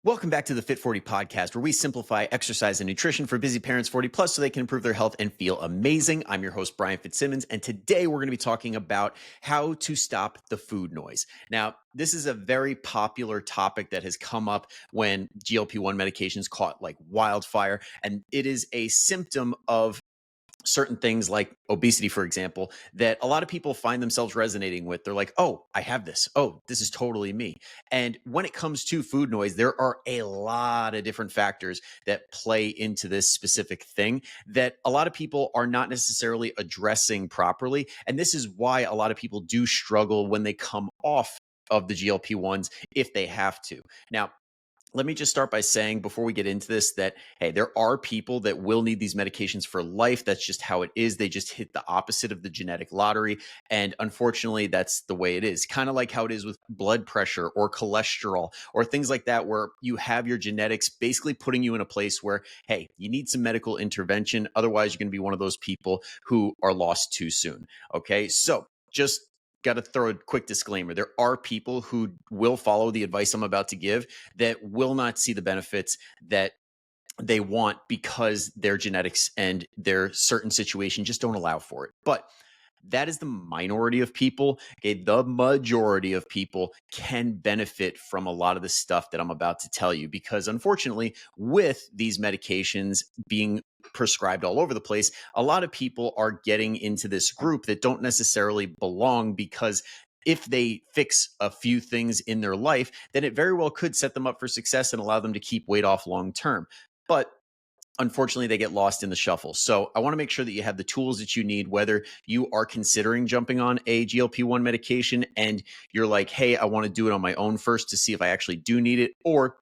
Welcome back to the Fit40 Podcast, where we simplify exercise and nutrition for busy parents 40 plus so they can improve their health and feel amazing. I'm your host, Brian Fitzsimmons, and today we're going to be talking about how to stop the food noise. Now, this is a very popular topic that has come up when GLP-1 medications caught like wildfire, and it is a symptom of certain things like obesity, for example, that a lot of people find themselves resonating with. They're like, oh, I have this. Oh, this is totally me. And when it comes to food noise, there are a lot of different factors that play into this specific thing that a lot of people are not necessarily addressing properly. And this is why a lot of people do struggle when they come off of the GLP-1s if they have to. Now, let me just start by saying before we get into this that, hey, there are people that will need these medications for life. That's just how it is. They just hit the opposite of the genetic lottery. And unfortunately, that's the way it is. Kind of like how it is with blood pressure or cholesterol or things like that, where you have your genetics basically putting you in a place where, hey, you need some medical intervention. Otherwise, you're going to be one of those people who are lost too soon. Okay. So just got to throw a quick disclaimer. There are people who will follow the advice I'm about to give that will not see the benefits that they want because their genetics and their certain situation just don't allow for it. But that is the minority of people. Okay, the majority of people can benefit from a lot of the stuff that I'm about to tell you because unfortunately, with these medications being prescribed all over the place, a lot of people are getting into this group that don't necessarily belong because if they fix a few things in their life, then it very well could set them up for success and allow them to keep weight off long term. But unfortunately, they get lost in the shuffle. So I want to make sure that you have the tools that you need, whether you are considering jumping on a GLP-1 medication and you're like, hey, I want to do it on my own first to see if I actually do need it, or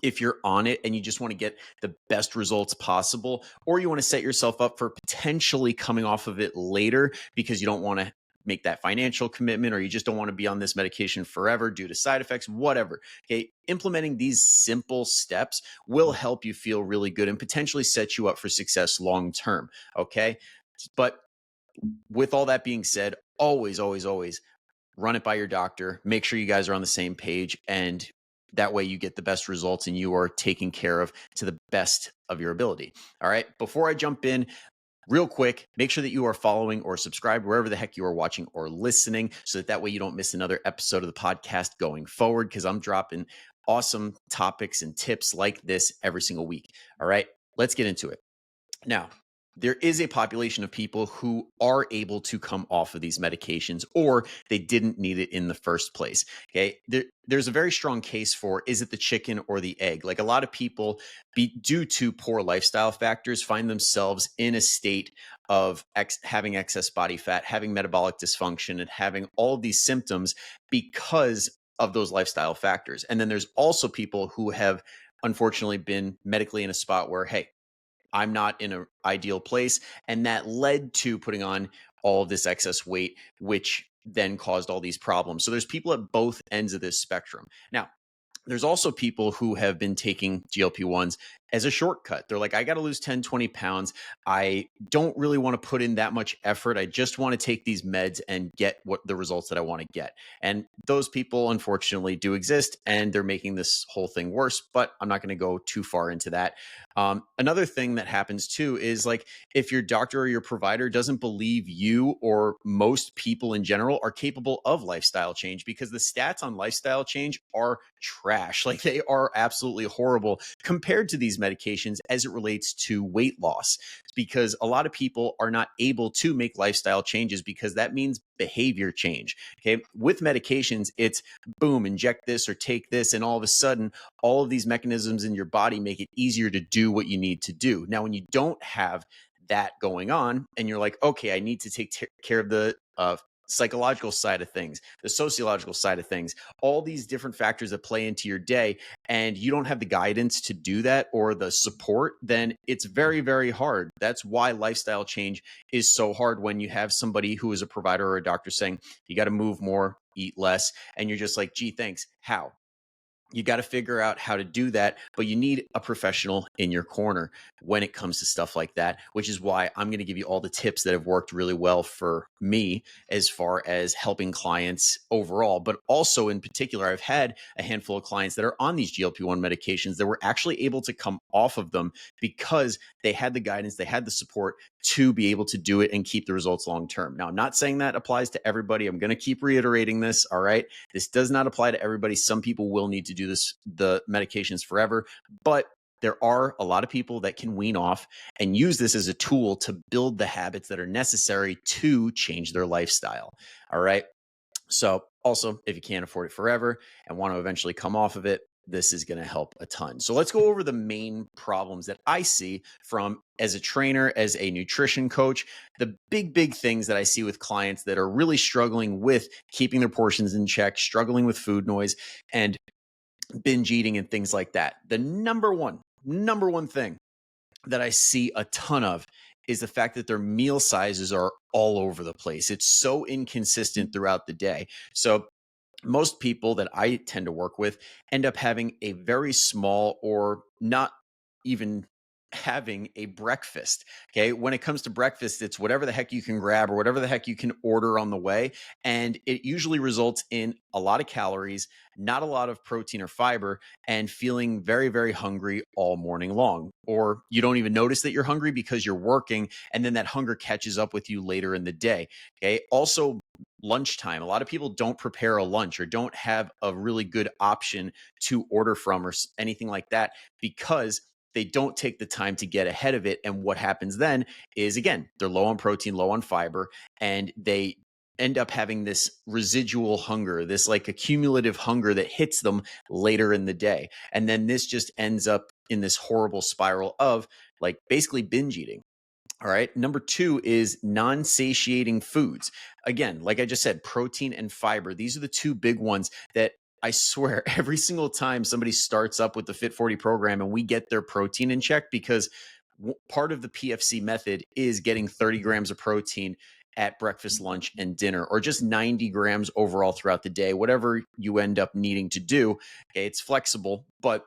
if you're on it and you just want to get the best results possible, or you want to set yourself up for potentially coming off of it later because you don't want to make that financial commitment, or you just don't want to be on this medication forever due to side effects, whatever. Okay. Implementing these simple steps will help you feel really good and potentially set you up for success long term. Okay. But with all that being said, always, always, always run it by your doctor. Make sure you guys are on the same page, and that way you get the best results and you are taken care of to the best of your ability. All right. Before I jump in, real quick, make sure that you are following or subscribed wherever the heck you are watching or listening so that way you don't miss another episode of the podcast going forward, because I'm dropping awesome topics and tips like this every single week. All right, let's get into it. Now, there is a population of people who are able to come off of these medications or they didn't need it in the first place. Okay. There's a very strong case for, is it the chicken or the egg? Like a lot of people, due to poor lifestyle factors, find themselves in a state of having excess body fat, having metabolic dysfunction, and having all of these symptoms because of those lifestyle factors. And then there's also people who have unfortunately been medically in a spot where, hey, I'm not in an ideal place. And that led to putting on all of this excess weight, which then caused all these problems. So there's people at both ends of this spectrum. Now, there's also people who have been taking GLP-1s as a shortcut. They're like, I got to lose 10, 20 pounds. I don't really want to put in that much effort. I just want to take these meds and get what the results that I want to get. And those people, unfortunately, do exist, and they're making this whole thing worse, but I'm not going to go too far into that. Another thing that happens too is like if your doctor or your provider doesn't believe you or most people in general are capable of lifestyle change, because the stats on lifestyle change are trash. Like they are absolutely horrible compared to these medications as it relates to weight loss, because a lot of people are not able to make lifestyle changes because that means behavior change. Okay. With medications, it's boom, inject this or take this. And all of a sudden, all of these mechanisms in your body make it easier to do what you need to do. Now, when you don't have that going on and you're like, okay, I need to take care of the psychological side of things, the sociological side of things, all these different factors that play into your day, and you don't have the guidance to do that or the support, then it's very, very hard. That's why lifestyle change is so hard when you have somebody who is a provider or a doctor saying, you got to move more, eat less. And you're just like, gee, thanks. How? You got to figure out how to do that, but you need a professional in your corner when it comes to stuff like that, which is why I'm going to give you all the tips that have worked really well for me as far as helping clients overall. But also, in particular, I've had a handful of clients that are on these GLP-1 medications that were actually able to come off of them because they had the guidance, they had the support to be able to do it and keep the results long term. Now, I'm not saying that applies to everybody. I'm going to keep reiterating this. All right. This does not apply to everybody. Some people will need to do the medications forever, but there are a lot of people that can wean off and use this as a tool to build the habits that are necessary to change their lifestyle. All right. So also, if you can't afford it forever and want to eventually come off of it, this is going to help a ton. So let's go over the main problems that I see from as a trainer, as a nutrition coach, the big things that I see with clients that are really struggling with keeping their portions in check, struggling with food noise and binge eating and things like that. The number one thing that I see a ton of is the fact that their meal sizes are all over the place. It's so inconsistent throughout the day. So most people that I tend to work with end up having a very small or not even having a breakfast. Okay. When it comes to breakfast, it's whatever the heck you can grab or whatever the heck you can order on the way. And it usually results in a lot of calories, not a lot of protein or fiber, and feeling very hungry all morning long. Or you don't even notice that you're hungry because you're working, and then that hunger catches up with you later in the day. Okay. Also, lunchtime. A lot of people don't prepare a lunch or don't have a really good option to order from or anything like that because they don't take the time to get ahead of it. And what happens then is, again, they're low on protein, low on fiber, and they end up having this residual hunger, this like accumulative hunger that hits them later in the day. And then this just ends up in this horrible spiral of like basically binge eating. All right. Number two is non-satiating foods. Again, like I just said, protein and fiber. These are the two big ones that I swear every single time somebody starts up with the Fit40 program and we get their protein in check, because part of the PFC method is getting 30 grams of protein at breakfast, lunch, and dinner, or just 90 grams overall throughout the day, whatever you end up needing to do. Okay. It's flexible, but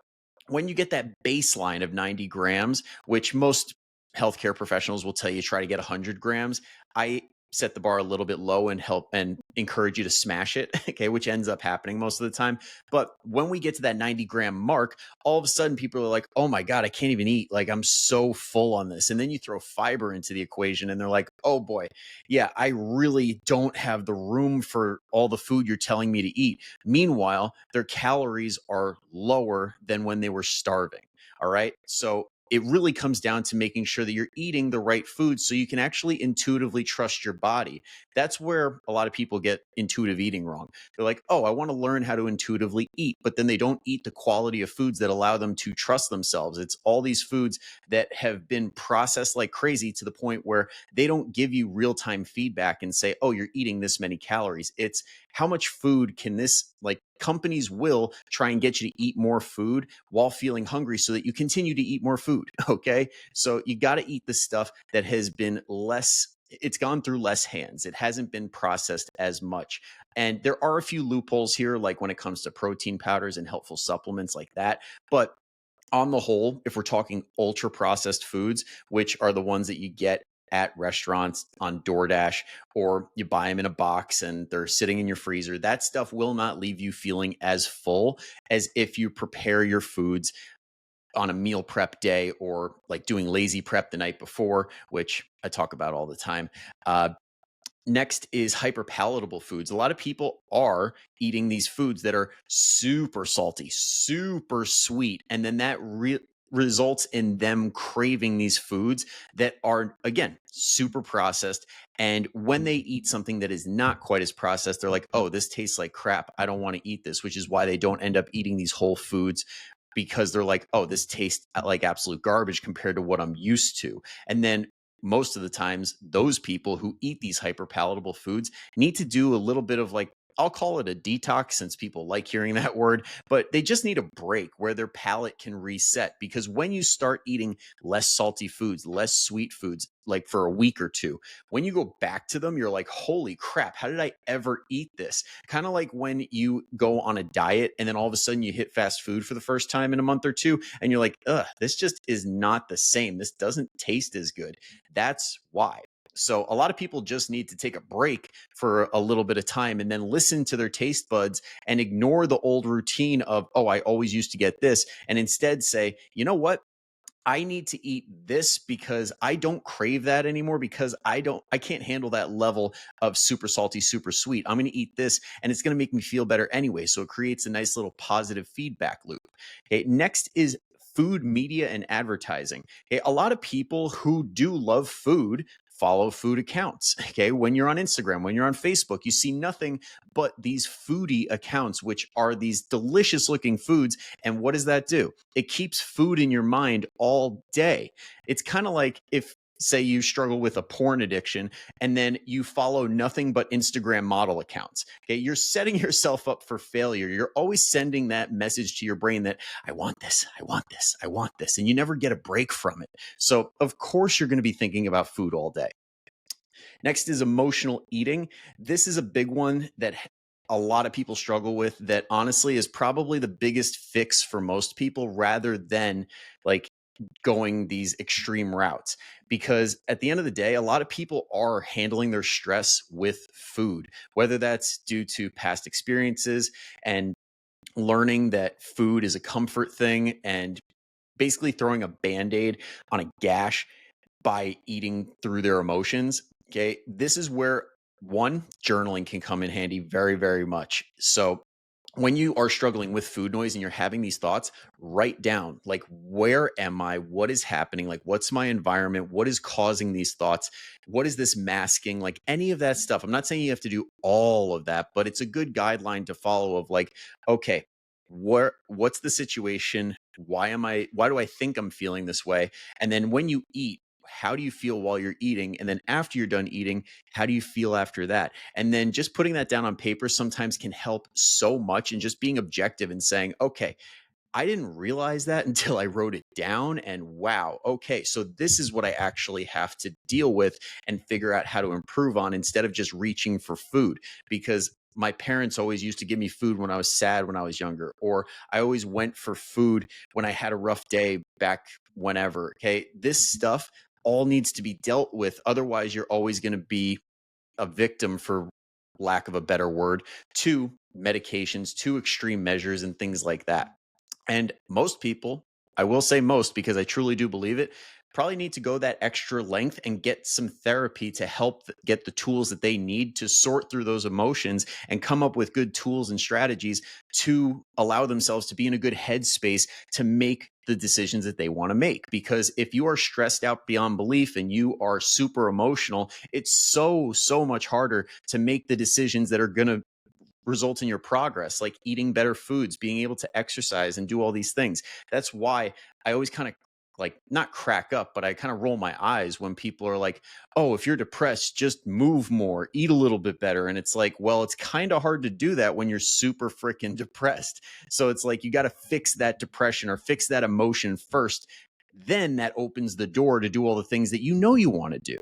when you get that baseline of 90 grams, which most healthcare professionals will tell you try to get 100 grams. I set the bar a little bit low and help and encourage you to smash it, okay, which ends up happening most of the time. But when we get to that 90-gram mark, all of a sudden people are like, oh my God, I can't even eat. Like, I'm so full on this. And then you throw fiber into the equation and they're like, oh boy, yeah, I really don't have the room for all the food you're telling me to eat. Meanwhile, their calories are lower than when they were starving. All right. So it really comes down to making sure that you're eating the right food so you can actually intuitively trust your body. That's where a lot of people get intuitive eating wrong. They're like, oh, I want to learn how to intuitively eat, but then they don't eat the quality of foods that allow them to trust themselves. It's all these foods that have been processed like crazy to the point where they don't give you real-time feedback and say, oh, you're eating this many calories. It's how much food can this, like, companies will try and get you to eat more food while feeling hungry so that you continue to eat more food. Okay. So you got to eat the stuff that has been it's gone through less hands. It hasn't been processed as much. And there are a few loopholes here, like when it comes to protein powders and helpful supplements like that. But on the whole, if we're talking ultra processed foods, which are the ones that you get at restaurants on DoorDash, or you buy them in a box and they're sitting in your freezer, that stuff will not leave you feeling as full as if you prepare your foods on a meal prep day or like doing lazy prep the night before, which I talk about all the time. Next is hyperpalatable foods. A lot of people are eating these foods that are super salty, super sweet, and then that results in them craving these foods that are, again, super processed. And when they eat something that is not quite as processed, they're like, oh, this tastes like crap. I don't want to eat this, which is why they don't end up eating these whole foods, because they're like, oh, this tastes like absolute garbage compared to what I'm used to. And then most of the times, those people who eat these hyper palatable foods need to do a little bit of like I'll call it a detox since people like hearing that word, but they just need a break where their palate can reset. Because when you start eating less salty foods, less sweet foods, like for a week or two, when you go back to them, you're like, holy crap, how did I ever eat this? Kind of like when you go on a diet and then all of a sudden you hit fast food for the first time in a month or two, and you're like, ugh, this just is not the same. This doesn't taste as good. That's why. So a lot of people just need to take a break for a little bit of time and then listen to their taste buds and ignore the old routine of, oh, I always used to get this. And instead say, you know what? I need to eat this because I don't crave that anymore, because I can't handle that level of super salty, super sweet. I'm going to eat this and it's going to make me feel better anyway. So it creates a nice little positive feedback loop. Okay. Next is food media and advertising. Okay. A lot of people who do love food follow food accounts. Okay. When you're on Instagram, when you're on Facebook, you see nothing but these foodie accounts, which are these delicious looking foods. And what does that do? It keeps food in your mind all day. It's kind of like if, say, you struggle with a porn addiction and then you follow nothing but Instagram model accounts. Okay. You're setting yourself up for failure. You're always sending that message to your brain that I want this, I want this, I want this. And you never get a break from it. So, of course, you're going to be thinking about food all day. Next is emotional eating. This is a big one that a lot of people struggle with, that honestly is probably the biggest fix for most people, rather than like going these extreme routes. Because at the end of the day, a lot of people are handling their stress with food, whether that's due to past experiences and learning that food is a comfort thing and basically throwing a band-aid on a gash by eating through their emotions. Okay. This is where one, journaling can come in handy very, very much. So when you are struggling with food noise and you're having these thoughts, write down, like, where am I? What is happening? Like, what's my environment? What is causing these thoughts? What is this masking? Like, any of that stuff. I'm not saying you have to do all of that, but it's a good guideline to follow of like, okay, what's the situation? Why do I think I'm feeling this way? And then when you eat, how do you feel while you're eating? And then after you're done eating, how do you feel after that? And then just putting that down on paper sometimes can help so much. And just being objective and saying, okay, I didn't realize that until I wrote it down. And wow, okay, so this is what I actually have to deal with and figure out how to improve on, instead of just reaching for food. Because my parents always used to give me food when I was sad when I was younger, or I always went for food when I had a rough day back whenever. Okay. This stuff all needs to be dealt with. Otherwise, you're always going to be a victim, for lack of a better word, to medications, to extreme measures, and things like that. And most people, I will say most because I truly do believe it, probably need to go that extra length and get some therapy to help get the tools that they need to sort through those emotions and come up with good tools and strategies to allow themselves to be in a good headspace to make the decisions that they want to make. Because if you are stressed out beyond belief and you are super emotional, it's so much harder to make the decisions that are going to result in your progress, like eating better foods, being able to exercise and do all these things. That's why I always kind of, like, not crack up, but I kind of roll my eyes when people are like, oh, if you're depressed, just move more, eat a little bit better. And it's like, well, it's kind of hard to do that when you're super freaking depressed. So it's like, you got to fix that depression or fix that emotion first. Then that opens the door to do all the things that you know you want to do.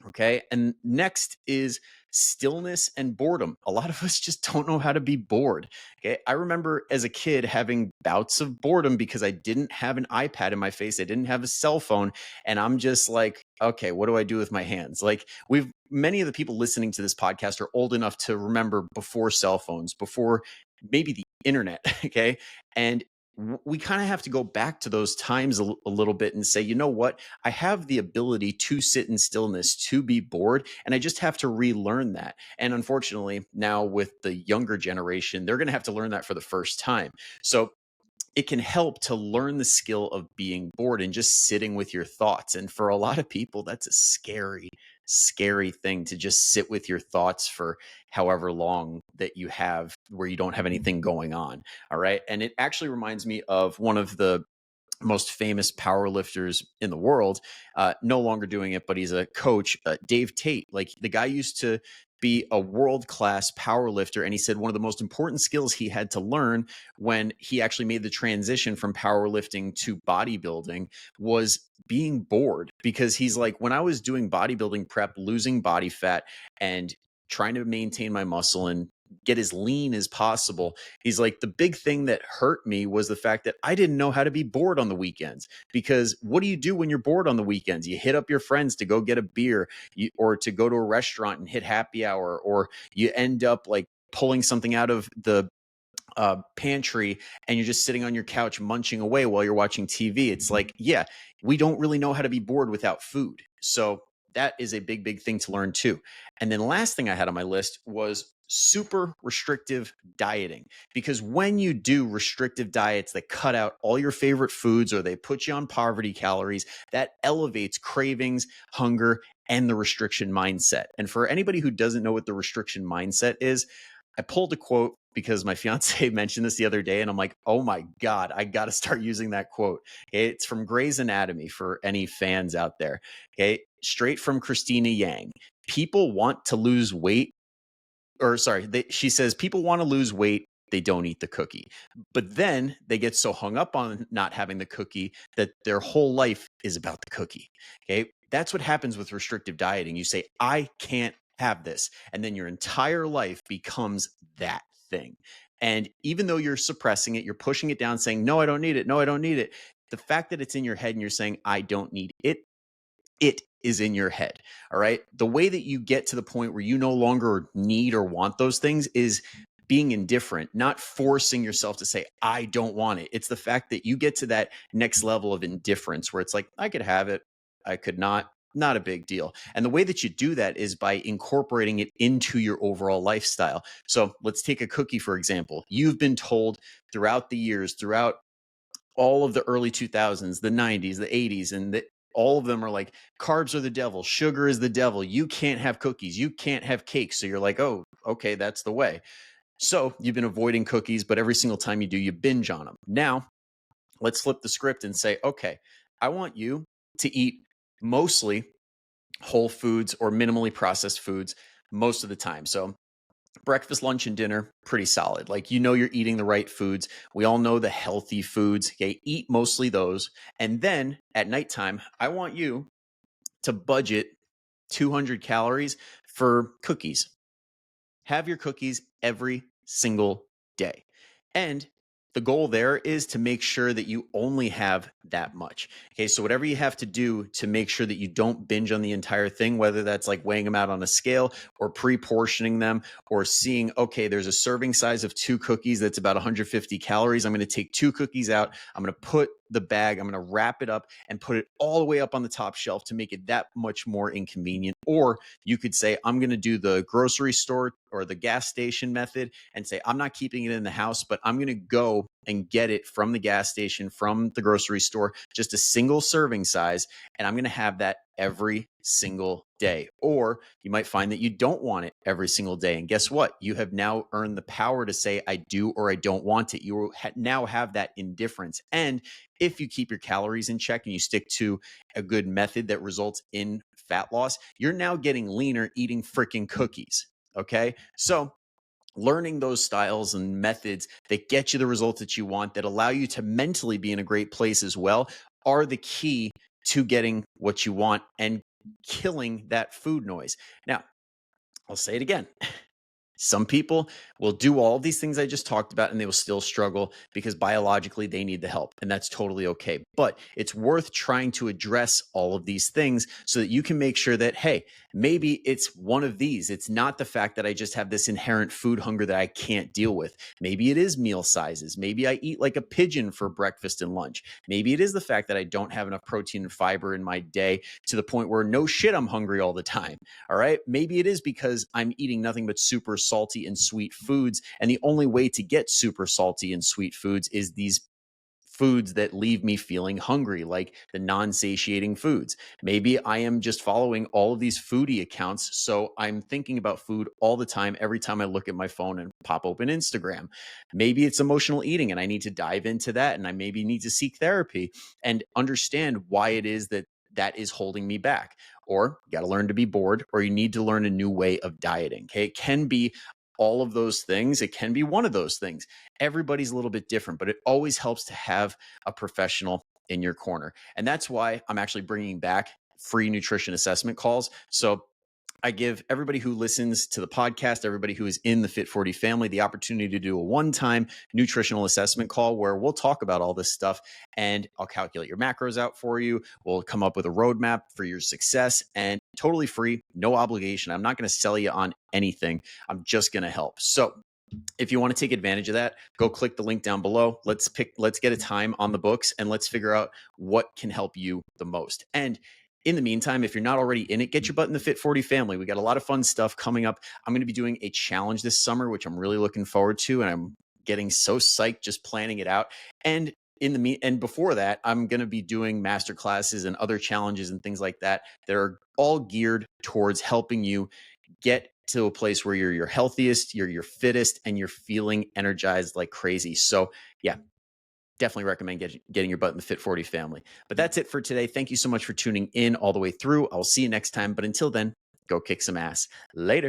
Okay. And next is stillness and boredom. A lot of us just don't know how to be bored. Okay. I remember as a kid having bouts of boredom because I didn't have an iPad in my face. I didn't have a cell phone. And I'm just like, okay, what do I do with my hands? Like, many of the people listening to this podcast are old enough to remember before cell phones, before maybe the internet. Okay. And we kind of have to go back to those times a little bit and say, you know what? I have the ability to sit in stillness, to be bored, and I just have to relearn that. And unfortunately, now with the younger generation, they're going to have to learn that for the first time. So it can help to learn the skill of being bored and just sitting with your thoughts. And for a lot of people, that's a scary thing, to just sit with your thoughts for however long that you have where you don't have anything going on. All right. And it actually reminds me of one of the most famous power lifters in the world, no longer doing it, but he's a coach, Dave Tate. Like, the guy used to be a world-class power lifter. And he said one of the most important skills he had to learn when he actually made the transition from powerlifting to bodybuilding was being bored. Because he's like, when I was doing bodybuilding prep, losing body fat and trying to maintain my muscle and get as lean as possible, he's like, the big thing that hurt me was the fact that I didn't know how to be bored on the weekends. Because what do you do when you're bored on the weekends? You hit up your friends to go get a beer, or to go to a restaurant and hit happy hour, or you end up like pulling something out of the pantry and you're just sitting on your couch munching away while you're watching TV. It's like, yeah, we don't really know how to be bored without food. So that is a big, big thing to learn too. And then last thing I had on my list was super restrictive dieting. Because when you do restrictive diets that cut out all your favorite foods or they put you on poverty calories, that elevates cravings, hunger, and the restriction mindset. And for anybody who doesn't know what the restriction mindset is, I pulled a quote because my fiance mentioned this the other day, and I'm like, oh my God, I got to start using that quote. Okay, it's from Grey's Anatomy for any fans out there. Okay, straight from Christina Yang. People want to lose weight, or sorry, she says people want to lose weight. They don't eat the cookie. But then they get so hung up on not having the cookie that their whole life is about the cookie. Okay, that's what happens with restrictive dieting. You say, I can't have this. And then your entire life becomes that thing. And even though you're suppressing it, you're pushing it down, saying, no, I don't need it. No, I don't need it. The fact that it's in your head and you're saying, I don't need it, it is in your head. All right. The way that you get to the point where you no longer need or want those things is being indifferent, not forcing yourself to say, I don't want it. It's the fact that you get to that next level of indifference where it's like, I could have it, I could not a big deal. And the way that you do that is by incorporating it into your overall lifestyle. So let's take a cookie, for example. You've been told throughout the years, throughout all of the early 2000s, the 90s, the 80s, and all of them are like, carbs are the devil, sugar is the devil, you can't have cookies, you can't have cakes. So you're like, oh, okay, that's the way. So you've been avoiding cookies, but every single time you do, you binge on them. Now, let's flip the script and say, okay, I want you to eat mostly whole foods or minimally processed foods most of the time. So breakfast, lunch, and dinner, pretty solid. Like, you're eating the right foods. We all know the healthy foods. Okay, eat mostly those. And then at nighttime, I want you to budget 200 calories for cookies. Have your cookies every single day. And the goal there is to make sure that you only have that much. Okay, so whatever you have to do to make sure that you don't binge on the entire thing, whether that's like weighing them out on a scale or pre-portioning them or seeing, okay, there's a serving size of 2 cookies that's about 150 calories. I'm going to take 2 cookies out. I'm going to put the bag, I'm going to wrap it up and put it all the way up on the top shelf to make it that much more inconvenient. Or you could say, I'm going to do the grocery store or the gas station method and say, I'm not keeping it in the house, but I'm going to go and get it from the gas station, from the grocery store, just a single serving size. And I'm going to have that every single day. Or you might find that you don't want it every single day. And guess what? You have now earned the power to say, I do or I don't want it. You now have that indifference. And if you keep your calories in check and you stick to a good method that results in fat loss, you're now getting leaner eating freaking cookies. Okay. So learning those styles and methods that get you the results that you want, that allow you to mentally be in a great place as well, are the key to getting what you want and killing that food noise. Now, I'll say it again. Some people will do all these things I just talked about and they will still struggle because biologically they need the help, and that's totally okay. But it's worth trying to address all of these things so that you can make sure that, hey, maybe it's one of these. It's not the fact that I just have this inherent food hunger that I can't deal with. Maybe it is meal sizes. Maybe I eat like a pigeon for breakfast and lunch. Maybe it is the fact that I don't have enough protein and fiber in my day to the point where no shit, I'm hungry all the time. All right. Maybe it is because I'm eating nothing but super salty and sweet foods. And the only way to get super salty and sweet foods is these foods that leave me feeling hungry, like the non-satiating foods. Maybe I am just following all of these foodie accounts, so I'm thinking about food all the time, every time I look at my phone and pop open Instagram. Maybe it's emotional eating and I need to dive into that, and I maybe need to seek therapy and understand why it is that that is holding me back. Or you got to learn to be bored, or you need to learn a new way of dieting. Okay. It can be all of those things. It can be one of those things. Everybody's a little bit different, but it always helps to have a professional in your corner. And that's why I'm actually bringing back free nutrition assessment calls. So I give everybody who listens to the podcast, everybody who is in the Fit40 family, the opportunity to do a one-time nutritional assessment call where we'll talk about all this stuff and I'll calculate your macros out for you. We'll come up with a roadmap for your success and totally free, no obligation. I'm not going to sell you on anything. I'm just going to help. So if you want to take advantage of that, go click the link down below. Let's get a time on the books and let's figure out what can help you the most. And in the meantime, if you're not already in it, get your butt in the Fit40 family. We got a lot of fun stuff coming up. I'm going to be doing a challenge this summer, which I'm really looking forward to. And I'm getting so psyched just planning it out. And before that, I'm going to be doing master classes and other challenges and things like that that are all geared towards helping you get to a place where you're your healthiest, you're your fittest, and you're feeling energized like crazy. So yeah, definitely recommend getting your butt in the Fit40 family. But that's it for today. Thank you so much for tuning in all the way through. I'll see you next time. But until then, go kick some ass. Later.